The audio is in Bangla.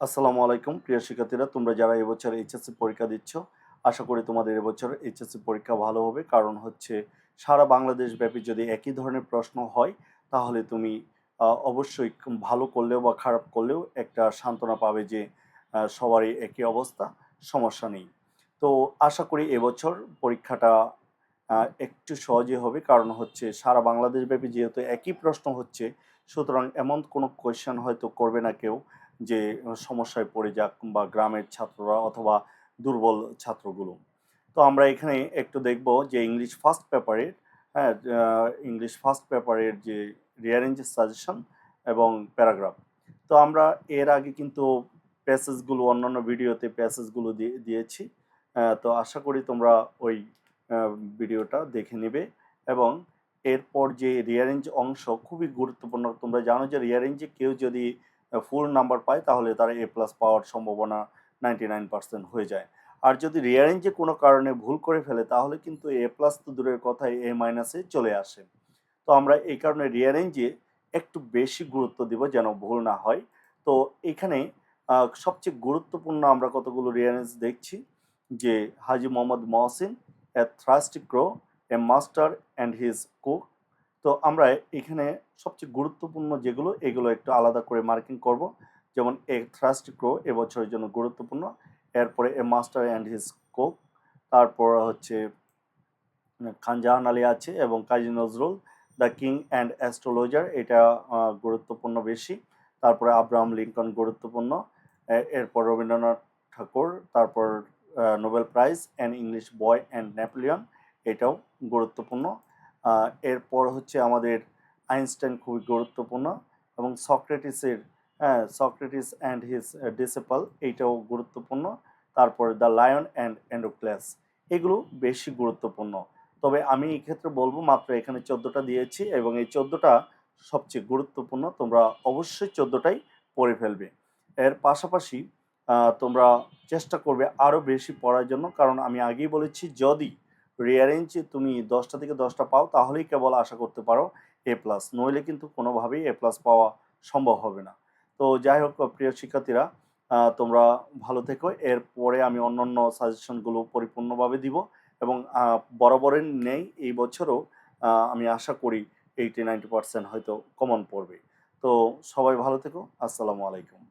আসসালামু আলাইকুম প্রিয় শিক্ষার্থীরা, তোমরা যারা এবছর এইচএসসি পরীক্ষা দিচ্ছ, আশা করি তোমাদের এবছর এইচএসসি পরীক্ষা ভালো হবে। কারণ হচ্ছে সারা বাংলাদেশ ব্যাপী যদি একই ধরনের প্রশ্ন হয় তাহলে তুমি অবশ্যই ভালো করলেও বা খারাপ করলেও একটা সান্ত্বনা পাবে যে সবারই একই অবস্থা, সমস্যা নেই। তো আশা করি এবছর পরীক্ষাটা একটু সহজে হবে, কারণ হচ্ছে সারা বাংলাদেশ ব্যাপী যেহেতু একই প্রশ্ন হচ্ছে, সুতরাং এমন কোনো কোয়েশ্চেন হয়তো করবে না কেউ যে সমস্যায় পড়ে যাক বা গ্রামের ছাত্ররা অথবা দুর্বল ছাত্রগুলো। তো আমরা এখানে একটু দেখব যে ইংলিশ ফার্স্ট পেপারের, হ্যাঁ, ইংলিশ ফার্স্ট পেপারের যে রিয়ারেঞ্জের সাজেশন এবং প্যারাগ্রাফ। তো আমরা এর আগে কিন্তু প্যাসেজগুলো অন্যান্য ভিডিওতে প্যাসেজগুলো দিয়েছি। তো আশা করি তোমরা ওই ভিডিওটা দেখে নেবে। এবং এরপর যে রিয়ারেঞ্জ অংশ খুবই গুরুত্বপূর্ণ। তোমরা জানো যে রিয়ারেঞ্জে কেউ যদি ফুল নাম্বার পায় তাহলে তারা এ প্লাস পাওয়ার সম্ভাবনা 99% হয়ে যায়। আর যদি রিয়ারেঞ্জে কোনো কারণে ভুল করে ফেলে তাহলে কিন্তু এ প্লাস তো দূরের কথাই এ মাইনাসে চলে আসে। তো আমরা এই কারণে রিয়ারেঞ্জে একটু বেশি গুরুত্ব দিব যেন ভুল না হয়। তো এখানে সবচেয়ে গুরুত্বপূর্ণ আমরা কতগুলো রিয়ারেঞ্জ দেখছি যে Haji Mohammad Mohsin, a thirsty crow, a master and his cook. তো আমরা এখানে সবচেয়ে গুরুত্বপূর্ণ যেগুলো এগুলো একটু আলাদা করে মার্কিং করব। যেমন এ থ্রাস্টি ক্রো এবছরের জন্য গুরুত্বপূর্ণ। এরপরে a master and his cook, তারপর হচ্ছে খান জাহান আলী আছে এবং Kazi Nazrul, the king and astrologer, এটা গুরুত্বপূর্ণ বেশি। তারপরে আব্রাহাম লিঙ্কন গুরুত্বপূর্ণ। এরপর রবীন্দ্রনাথ ঠাকুর, তারপর Nobel prize and English boy and Napoleon, এটাও গুরুত্বপূর্ণ। এরপর হচ্ছে আমাদের আইনস্টাইন খুবই গুরুত্বপূর্ণ, এবং সক্রেটিসের, হ্যাঁ, সক্রেটিস অ্যান্ড হিজ ডিসিপল, এইটাও গুরুত্বপূর্ণ। তারপরে দ্য লায়ন অ্যান্ড অ্যান্ডোক্লেস, এগুলো বেশি গুরুত্বপূর্ণ। তবে আমি এই ক্ষেত্রে বলবো মাত্র এখানে 14টা দিয়েছি এবং এই 14টা সবচেয়ে গুরুত্বপূর্ণ। তোমরা অবশ্যই 14টাই পড়ে ফেলবে। এর পাশাপাশি তোমরা চেষ্টা করবে আরও বেশি পড়ার জন্য, কারণ আমি আগেই বলেছি যদি রিয়ারেঞ্জে তুমি 10টা থেকে 10টা পাও তাহলেই কেবল আশা করতে পারো এ প্লাস, নইলে কিন্তু কোনোভাবেই এ প্লাস পাওয়া সম্ভব হবে না। তো যাই হোক প্রিয় শিক্ষার্থীরা, তোমরা ভালো থেকো। এরপরে আমি অন্যান্য সাজেশনগুলো পরিপূর্ণভাবে দিব এবং বরাবরের নেই এই বছরও আমি আশা করি 80-90% হয়তো কমন পড়বে। তো সবাই ভালো থেকো। আসসালামু আলাইকুম।